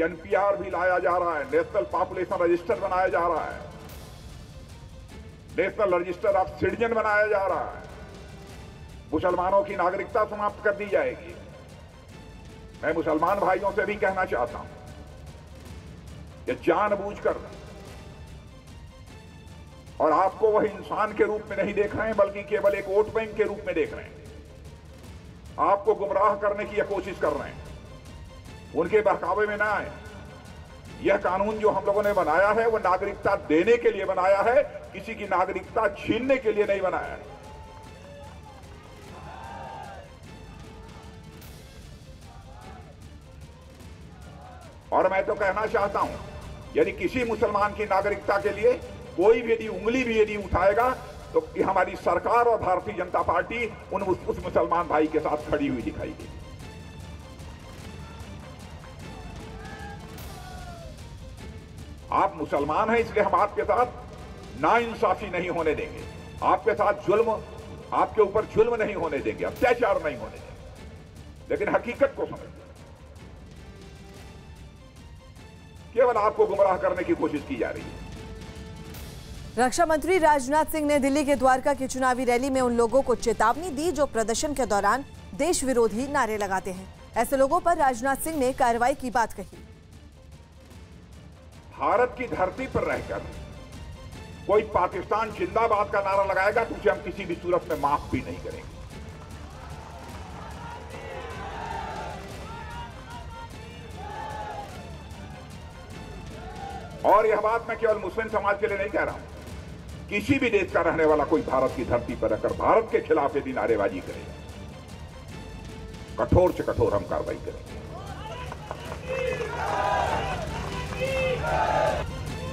एनपीआर भी लाया जा रहा है, नेशनल पॉपुलेशन रजिस्टर बनाया जा रहा है, नेशनल रजिस्टर ऑफ सिटीजन बनाया जा रहा है, मुसलमानों की नागरिकता समाप्त कर दी जाएगी। मैं मुसलमान भाइयों से भी कहना चाहता हूं कि जानबूझकर और आपको वह इंसान के रूप में नहीं देख रहे हैं बल्कि केवल एक वोट बैंक के रूप में देख रहे हैं। आपको गुमराह करने की यह कोशिश कर रहे हैं, उनके बहकावे में ना आए। यह कानून जो हम लोगों ने बनाया है वह नागरिकता देने के लिए बनाया है, किसी की नागरिकता छीनने के लिए नहीं बनाया है। और मैं तो कहना चाहता हूं, यदि किसी मुसलमान की नागरिकता के लिए कोई भी यदि उंगली भी यदि उठाएगा तो हमारी सरकार और भारतीय जनता पार्टी उस मुसलमान भाई के साथ खड़ी हुई दिखाई देगी। आप मुसलमान हैं इसलिए हम आपके साथ नाइंसाफी नहीं होने देंगे, आपके साथ जुल्म, आपके ऊपर जुल्म नहीं होने देंगे, अत्याचार नहीं होने देंगे। लेकिन हकीकत को समझिए, केवल आपको गुमराह करने की कोशिश की जा रही है। रक्षा मंत्री राजनाथ सिंह ने दिल्ली के द्वारका की चुनावी रैली में उन लोगों को चेतावनी दी जो प्रदर्शन के दौरान देश विरोधी नारे लगाते हैं। ऐसे लोगों पर राजनाथ सिंह ने कार्रवाई की बात कही। भारत की धरती पर रहकर कोई पाकिस्तान जिंदाबाद का नारा लगाएगा तो उसे हम किसी भी सूरत में माफ भी नहीं करेंगे। और यह बात मैं केवल मुस्लिम समाज के लिए नहीं कह रहा हूं, किसी भी देश का रहने वाला कोई भारत की धरती पर रहकर भारत के खिलाफ यदि नारेबाजी करेगा, कठोर से कठोर हम कार्रवाई करेंगे।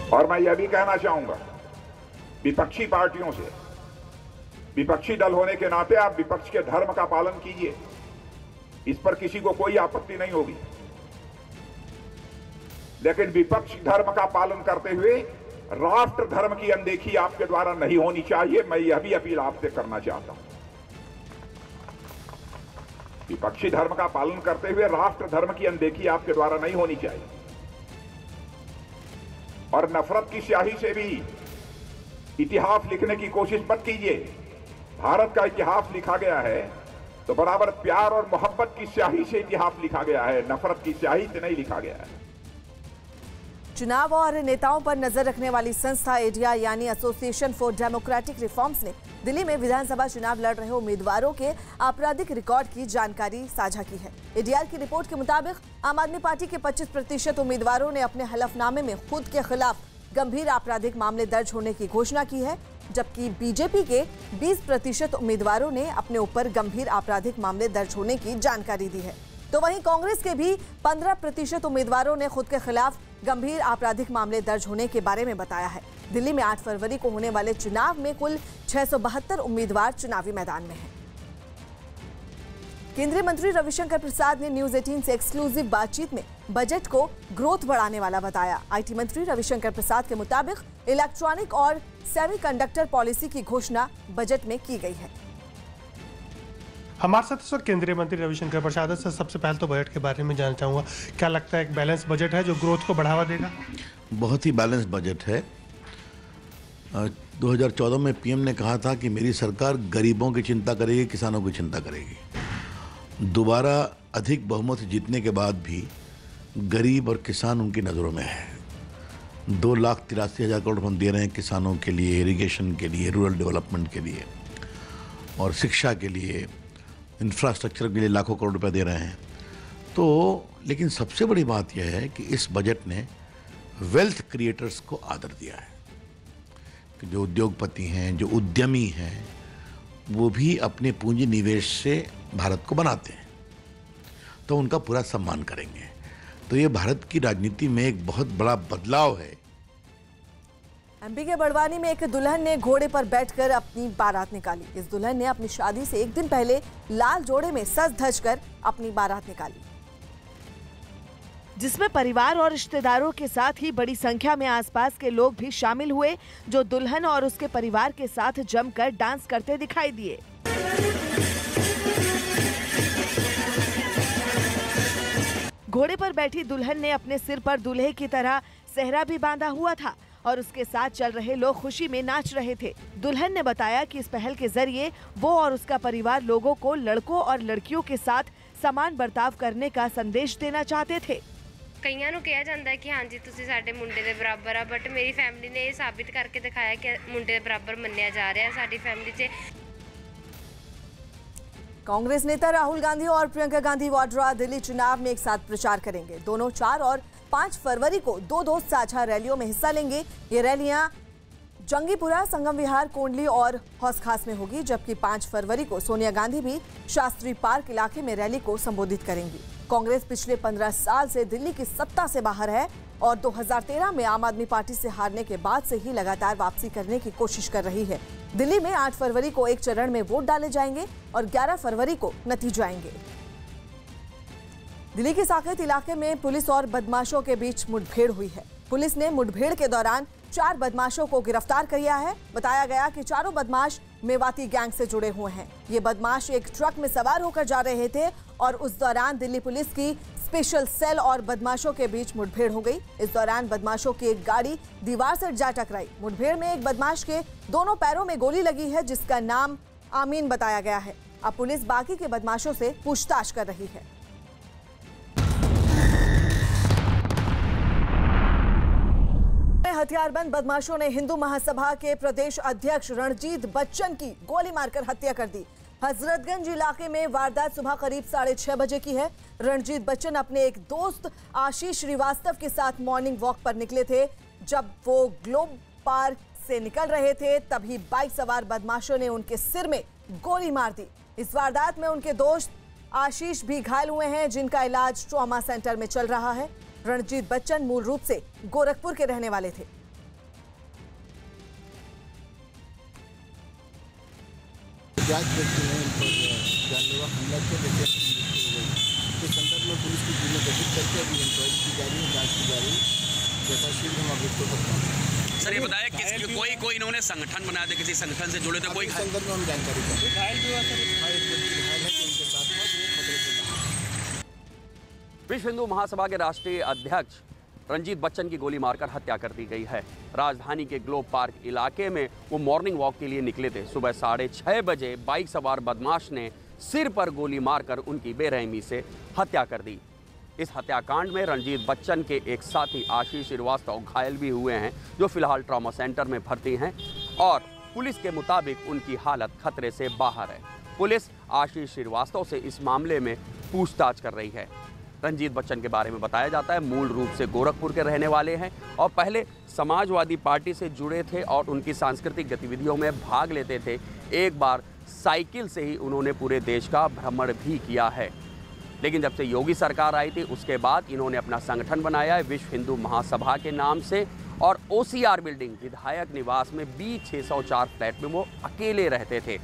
और मैं यह भी कहना चाहूंगा विपक्षी पार्टियों से, विपक्षी दल होने के नाते आप विपक्ष के धर्म का पालन कीजिए, इस पर किसी को कोई आपत्ति नहीं होगी। लेकिन विपक्ष धर्म का पालन करते हुए राष्ट्र धर्म की अनदेखी आपके द्वारा नहीं होनी चाहिए। मैं यह भी अपील आपसे करना चाहता हूं, विपक्षी धर्म का पालन करते हुए राष्ट्र धर्म की अनदेखी आपके द्वारा नहीं होनी चाहिए। और नफरत की स्याही से भी इतिहास लिखने की कोशिश मत कीजिए। भारत का इतिहास लिखा गया है तो बराबर प्यार और मोहब्बत की स्याही से इतिहास लिखा गया है, नफरत की स्याही से नहीं लिखा गया है। चुनाव और नेताओं पर नजर रखने वाली संस्था एडिया यानी एसोसिएशन फॉर डेमोक्रेटिक रिफॉर्म्स ने दिल्ली में विधानसभा चुनाव लड़ रहे उम्मीदवारों के आपराधिक रिकॉर्ड की जानकारी साझा की है। एडीआर की रिपोर्ट के मुताबिक आम आदमी पार्टी के 25% उम्मीदवारों ने अपने हलफनामे में खुद के खिलाफ गंभीर आपराधिक मामले दर्ज होने की घोषणा की है, जबकि बीजेपी के 20% उम्मीदवारों ने अपने ऊपर गंभीर आपराधिक मामले दर्ज होने की जानकारी दी है। तो वहीं कांग्रेस के भी 15% उम्मीदवारों ने खुद के खिलाफ गंभीर आपराधिक मामले दर्ज होने के बारे में बताया है। दिल्ली में 8 फरवरी को होने वाले चुनाव में कुल 672 उम्मीदवार चुनावी मैदान में हैं। केंद्रीय मंत्री रविशंकर प्रसाद ने न्यूज 18 से एक्सक्लूसिव बातचीत में बजट को ग्रोथ बढ़ाने वाला बताया। आईटी मंत्री रविशंकर प्रसाद के मुताबिक इलेक्ट्रॉनिक और सेमीकंडक्टर पॉलिसी की घोषणा बजट में की गई है। हमारे साथ इस वक्त केंद्रीय मंत्री रविशंकर प्रसाद से सबसे पहले तो बजट के बारे में जानना चाहूँगा, क्या लगता है एक बैलेंस बजट है जो ग्रोथ को बढ़ावा देगा? बहुत ही बैलेंस बजट है। 2014 में पीएम ने कहा था कि मेरी सरकार गरीबों की चिंता करेगी, किसानों की चिंता करेगी। दोबारा अधिक बहुमत जीतने के बाद भी गरीब और किसान उनकी नज़रों में है। 2,83,000 करोड़ हम दे रहे हैं किसानों के लिए, इरिगेशन के लिए, रूरल डेवलपमेंट के लिए और शिक्षा के लिए, इंफ्रास्ट्रक्चर के लिए लाखों करोड़ रुपए दे रहे हैं। तो लेकिन सबसे बड़ी बात यह है कि इस बजट ने वेल्थ क्रिएटर्स को आदर दिया है कि जो उद्योगपति हैं, जो उद्यमी हैं, वो भी अपने पूंजी निवेश से भारत को बनाते हैं, तो उनका पूरा सम्मान करेंगे। तो ये भारत की राजनीति में एक बहुत बड़ा बदलाव है। एमपी के बड़वानी में एक दुल्हन ने घोड़े पर बैठकर अपनी बारात निकाली। इस दुल्हन ने अपनी शादी से एक दिन पहले लाल जोड़े में सज धज कर अपनी बारात निकाली, जिसमें परिवार और रिश्तेदारों के साथ ही बड़ी संख्या में आसपास के लोग भी शामिल हुए, जो दुल्हन और उसके परिवार के साथ जमकर डांस करते दिखाई दिए। घोड़े पर बैठी दुल्हन ने अपने सिर पर दूल्हे की तरह सेहरा भी बांधा हुआ था और उसके साथ चल रहे लोग खुशी में नाच रहे थे। दुल्हन ने बताया कि इस पहल के जरिए वो और उसका परिवार लोगों को लड़कों और लड़कियों के साथ समान बर्ताव करने का संदेश देना चाहते थे। कईयां नूं कहा जाता है कि हाँ जी तुसीं साडे मुंडे दे बराबर आ, बट मेरी फैमिली ने ये साबित करके दिखाया कि मुंडे दे बराबर मन्निया जा रहा है साडी फैमिली च। कांग्रेस नेता राहुल गांधी और प्रियंका गांधी वाड्रा दिल्ली चुनाव में एक साथ प्रचार करेंगे। दोनों 4 और 5 फरवरी को दो साझा रैलियों में हिस्सा लेंगे। ये रैलियां जंगीपुरा, संगम विहार, कोंडली और हौस खास में होगी, जबकि 5 फरवरी को सोनिया गांधी भी शास्त्री पार्क इलाके में रैली को संबोधित करेंगी। कांग्रेस पिछले 15 साल से दिल्ली की सत्ता से बाहर है और 2013 में आम आदमी पार्टी से हारने के बाद से ही लगातार वापसी करने की कोशिश कर रही है। दिल्ली में 8 फरवरी को एक चरण में वोट डाले जाएंगे और 11 फरवरी को नतीजे आएंगे। दिल्ली के साकेत इलाके में पुलिस और बदमाशों के बीच मुठभेड़ हुई है। पुलिस ने मुठभेड़ के दौरान 4 बदमाशों को गिरफ्तार किया है। बताया गया कि चारों बदमाश मेवाती गैंग से जुड़े हुए हैं। ये बदमाश एक ट्रक में सवार होकर जा रहे थे और उस दौरान दिल्ली पुलिस की स्पेशल सेल और बदमाशों के बीच मुठभेड़ हो गई। इस दौरान बदमाशों की एक गाड़ी दीवार से जा टकराई। मुठभेड़ में एक बदमाश के दोनों पैरों में गोली लगी है, जिसका नाम आमीन बताया गया है। अब पुलिस बाकी के बदमाशों से पूछताछ कर रही है। हथियारबंद बदमाशों ने हिंदू महासभा के प्रदेश अध्यक्ष रणजीत बच्चन की गोली मारकर हत्या कर दी। हजरतगंज इलाके में वारदात सुबह करीब 6:30 बजे की है। रणजीत बच्चन अपने एक दोस्त आशीष श्रीवास्तव के साथ मॉर्निंग वॉक पर निकले थे। जब वो ग्लोब पार्क से निकल रहे थे तभी बाइक सवार बदमाशों ने उनके सिर में गोली मार दी। इस वारदात में उनके दोस्त आशीष भी घायल हुए हैं, जिनका इलाज ट्रॉमा सेंटर में चल रहा है। रणजीत बच्चन मूल रूप से गोरखपुर के रहने वाले थे। जांच व्यक्ति ने उन पर जानलेवा हमला किया, जैसे मृत्यु हो गई। इस संदर्भ में पुलिस की टीमें गठित करके अभी इंक्वायरी की जा रही है, जांच की जा रही है। जैसा शीघ्र हम अभियुक्तों तक पहुंचे। सर ये बताया किस कोई इन्होंने संगठन बनाया था, किसी संगठन से जुड़े थे कोई? इस संदर्भ में हम जानकारी दें। घायल भी हुआ सर, एक व्यक्ति घायल है, उनके साथ खतरे से बाहर। विश्व हिंदू महासभा के राष्ट्रीय अध्यक्ष रंजीत बच्चन की गोली मारकर हत्या कर दी गई है। राजधानी के ग्लोब पार्क इलाके में वो मॉर्निंग वॉक के लिए निकले थे। सुबह 6:30 बजे बाइक सवार बदमाश ने सिर पर गोली मारकर उनकी बेरहमी से हत्या कर दी। इस हत्याकांड में रंजीत बच्चन के एक साथी आशीष श्रीवास्तव घायल भी हुए हैं, जो फिलहाल ट्रॉमा सेंटर में भर्ती हैं और पुलिस के मुताबिक उनकी हालत खतरे से बाहर है। पुलिस आशीष श्रीवास्तव से इस मामले में पूछताछ कर रही है। रंजीत बच्चन के बारे में बताया जाता है मूल रूप से गोरखपुर के रहने वाले हैं और पहले समाजवादी पार्टी से जुड़े थे और उनकी सांस्कृतिक गतिविधियों में भाग लेते थे। एक बार साइकिल से ही उन्होंने पूरे देश का भ्रमण भी किया है, लेकिन जब से योगी सरकार आई थी उसके बाद इन्होंने अपना संगठन बनाया है विश्व हिंदू महासभा के नाम से और OCR बिल्डिंग विधायक निवास में B604 फ्लैट में वो अकेले रहते थे।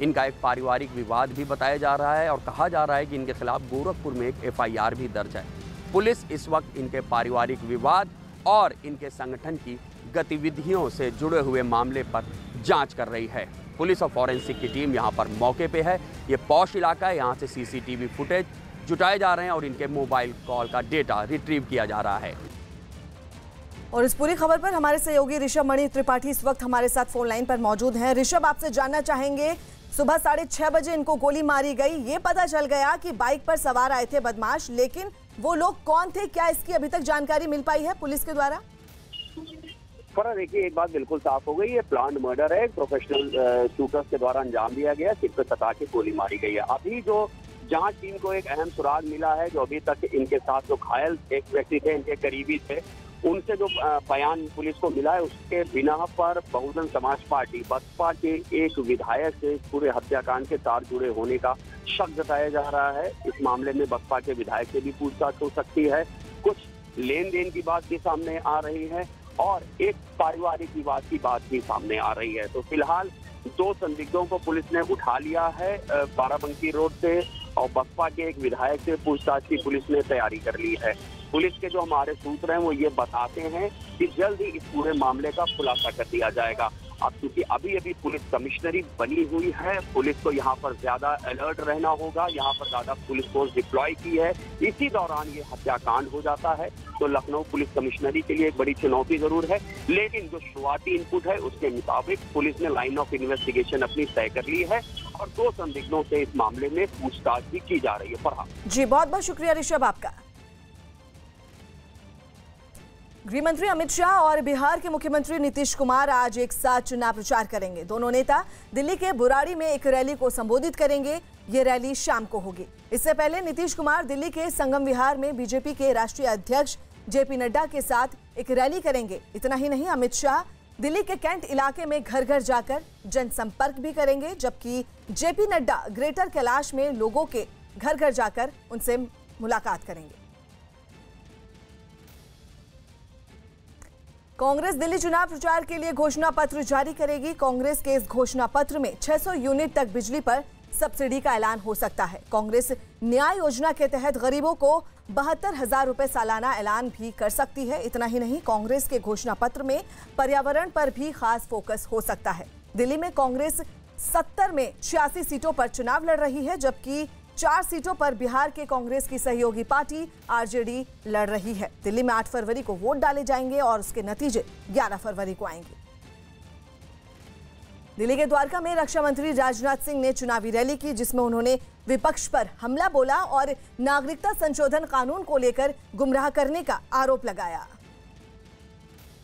इनका एक पारिवारिक विवाद भी बताया जा रहा है और कहा जा रहा है कि इनके खिलाफ गोरखपुर में एक FIR भी दर्ज है। पुलिस इस वक्त इनके पारिवारिक विवाद और इनके संगठन की गतिविधियों से जुड़े हुए मामले पर जांच कर रही है। पुलिस और फॉरेंसिक की टीम यहां पर मौके पे है। ये पॉश इलाका है, यहां से सीसीटीवी फुटेज जुटाए जा रहे हैं और इनके मोबाइल कॉल का डेटा रिट्रीव किया जा रहा है। और इस पूरी खबर पर हमारे सहयोगी ऋषभ मणि त्रिपाठी इस वक्त हमारे साथ फोन लाइन पर मौजूद हैं। ऋषभ, आपसे जानना चाहेंगे, सुबह 6:30 बजे इनको गोली मारी गई, ये पता चल गया कि बाइक पर सवार आए थे बदमाश, लेकिन वो लोग कौन थे, क्या इसकी अभी तक जानकारी मिल पाई है पुलिस के द्वारा? देखिए, एक बात बिल्कुल साफ हो गई, ये प्लान मर्डर है, प्रोफेशनल शूटर्स के द्वारा अंजाम दिया गया, सिर पे सटा के गोली मारी गई है। अभी जो जांच टीम को एक अहम सुराग मिला है, जो अभी तक इनके साथ जो घायल एक व्यक्ति थे, इनके करीबी थे, उनसे जो बयान पुलिस को मिला है, उसके बिना पर बहुजन समाज पार्टी बसपा के एक विधायक से पूरे हत्याकांड के साथ जुड़े होने का शक जताया जा रहा है। इस मामले में बसपा के विधायक से भी पूछताछ हो सकती है, कुछ लेन देन की बात भी सामने आ रही है और एक पारिवारिक विवाद की बात भी सामने आ रही है। तो फिलहाल 2 संदिग्धों को पुलिस ने उठा लिया है बाराबंकी रोड से, और बसपा के एक विधायक से पूछताछ की पुलिस ने तैयारी कर ली है। पुलिस के जो हमारे सूत्र हैं वो ये बताते हैं कि जल्द ही इस पूरे मामले का खुलासा कर दिया जाएगा। अब क्योंकि अभी पुलिस कमिश्नरी बनी हुई है, पुलिस को यहाँ पर ज्यादा अलर्ट रहना होगा, यहाँ पर ज्यादा पुलिस फोर्स डिप्लॉय की है, इसी दौरान ये हत्याकांड हो जाता है। तो लखनऊ पुलिस कमिश्नरी के लिए एक बड़ी चुनौती जरूर है, लेकिन जो शुरुआती इनपुट है उसके मुताबिक पुलिस ने लाइन ऑफ इन्वेस्टिगेशन अपनी तय कर ली है और 2 संदिग्धों से इस मामले में पूछताछ भी की जा रही है। फरहान जी, बहुत बहुत शुक्रिया ऋषभ आपका। गृह मंत्री अमित शाह और बिहार के मुख्यमंत्री नीतीश कुमार आज एक साथ चुनाव प्रचार करेंगे। दोनों नेता दिल्ली के बुराड़ी में एक रैली को संबोधित करेंगे। ये रैली शाम को होगी। इससे पहले नीतीश कुमार दिल्ली के संगम विहार में बीजेपी के राष्ट्रीय अध्यक्ष जेपी नड्डा के साथ एक रैली करेंगे। इतना ही नहीं, अमित शाह दिल्ली के कैंट इलाके में घर घर जाकर जनसंपर्क भी करेंगे, जबकि जेपी नड्डा ग्रेटर कैलाश में लोगों के घर घर जाकर उनसे मुलाकात करेंगे। कांग्रेस दिल्ली चुनाव प्रचार के लिए घोषणा पत्र जारी करेगी। कांग्रेस के इस घोषणा पत्र में 600 यूनिट तक बिजली पर सब्सिडी का ऐलान हो सकता है। कांग्रेस न्याय योजना के तहत गरीबों को 72,000 रुपए सालाना ऐलान भी कर सकती है। इतना ही नहीं, कांग्रेस के घोषणा पत्र में पर्यावरण पर भी खास फोकस हो सकता है। दिल्ली में कांग्रेस 70 में 86 सीटों पर चुनाव लड़ रही है, जबकि 4 सीटों पर बिहार के कांग्रेस की सहयोगी पार्टी आरजेडी लड़ रही है। दिल्ली में 8 फरवरी को वोट डाले जाएंगे और उसके नतीजे 11 फरवरी को आएंगे। दिल्ली के द्वारका में रक्षा मंत्री राजनाथ सिंह ने चुनावी रैली की, जिसमें उन्होंने विपक्ष पर हमला बोला और नागरिकता संशोधन कानून को लेकर गुमराह करने का आरोप लगाया।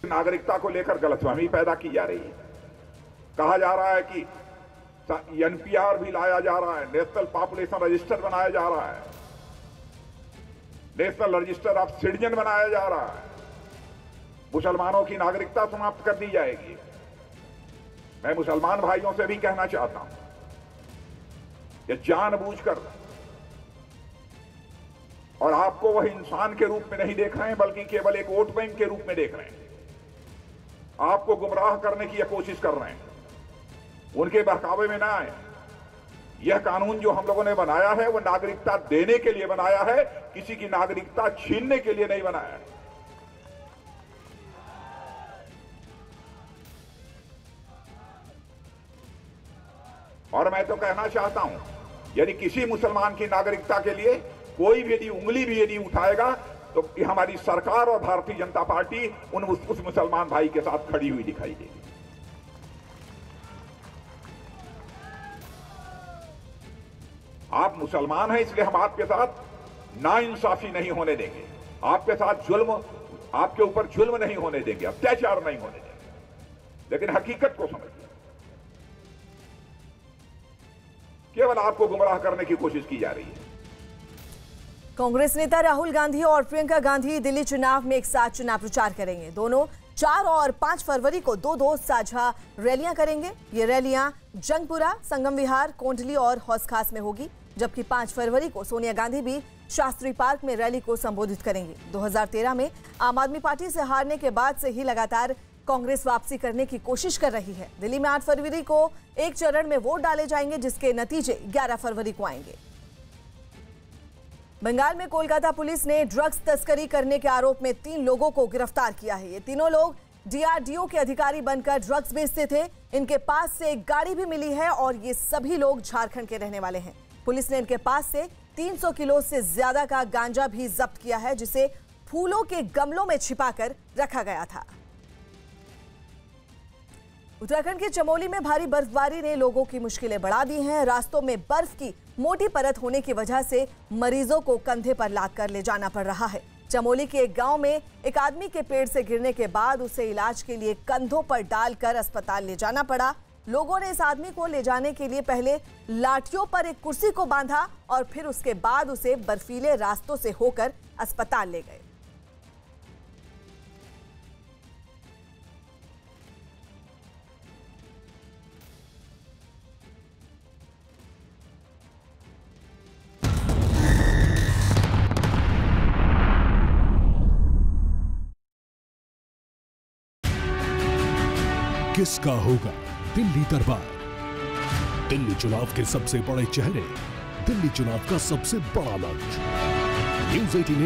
नागरिकता को लेकर गलतफहमी पैदा की जा रही है। कहा जा रहा है कि एनपीआर भी लाया जा रहा है, नेशनल पॉपुलेशन रजिस्टर बनाया जा रहा है, नेशनल रजिस्टर ऑफ सिटीजन बनाया जा रहा है, मुसलमानों की नागरिकता समाप्त कर दी जाएगी। मैं मुसलमान भाइयों से भी कहना चाहता हूं कि जानबूझकर, और आपको वह इंसान के रूप में नहीं देख रहे हैं बल्कि केवल एक वोट बैंक के रूप में देख रहे हैं, आपको गुमराह करने की यह कोशिश कर रहे हैं, उनके बहकावे में ना आए। यह कानून जो हम लोगों ने बनाया है वह नागरिकता देने के लिए बनाया है, किसी की नागरिकता छीनने के लिए नहीं बनाया है। और मैं तो कहना चाहता हूं, यदि किसी मुसलमान की नागरिकता के लिए कोई भी यदि उंगली भी यदि उठाएगा तो हमारी सरकार और भारतीय जनता पार्टी उस मुसलमान भाई के साथ खड़ी हुई दिखाई देगी। आप मुसलमान हैं, इसलिए हम आपके साथ नाइंसाफी नहीं होने देंगे, आपके साथ जुल्म, आपके ऊपर जुल्म नहीं होने देंगे, अत्याचार नहीं होने देंगे। लेकिन हकीकत को समझिए, केवल आपको गुमराह करने की कोशिश की जा रही है। कांग्रेस नेता राहुल गांधी और प्रियंका गांधी दिल्ली चुनाव में एक साथ चुनाव प्रचार करेंगे। दोनों 4 और 5 फरवरी को 2 साझा रैलियां करेंगे। ये रैलियां जंगपुरा, संगम विहार, कोंडली और हौस खास में होगी, जबकि 5 फरवरी को सोनिया गांधी भी शास्त्री पार्क में रैली को संबोधित करेंगे। 2013 में आम आदमी पार्टी से हारने के बाद से ही लगातार कांग्रेस वापसी करने की कोशिश कर रही है। दिल्ली में 8 फरवरी को एक चरण में वोट डाले जाएंगे, जिसके नतीजे 11 फरवरी को आएंगे। बंगाल में कोलकाता पुलिस ने ड्रग्स तस्करी करने के आरोप में 3 लोगों को गिरफ्तार किया है। ये तीनों लोग DRDO के अधिकारी बनकर ड्रग्स बेचते थे। इनके पास से एक गाड़ी भी मिली है और ये सभी लोग झारखंड के रहने वाले हैं। पुलिस ने इनके पास से 300 किलो से ज्यादा का गांजा भी जब्त किया है, जिसे फूलों के गमलों में छिपाकर रखा गया था। उत्तराखंड के चमोली में भारी बर्फबारी ने लोगों की मुश्किलें बढ़ा दी हैं। रास्तों में बर्फ की मोटी परत होने की वजह से मरीजों को कंधे पर लादकर ले जाना पड़ रहा है। चमोली के एक गांव में एक आदमी के पेड़ से गिरने के बाद उसे इलाज के लिए कंधों पर डालकर अस्पताल ले जाना पड़ा। लोगों ने इस आदमी को ले जाने के लिए पहले लाठियों पर एक कुर्सी को बांधा और फिर उसके बाद उसे बर्फीले रास्तों से होकर अस्पताल ले गए। किसका होगा दिल्ली दरबार? दिल्ली चुनाव के सबसे बड़े चेहरे, दिल्ली चुनाव का सबसे बड़ा मंच। News 18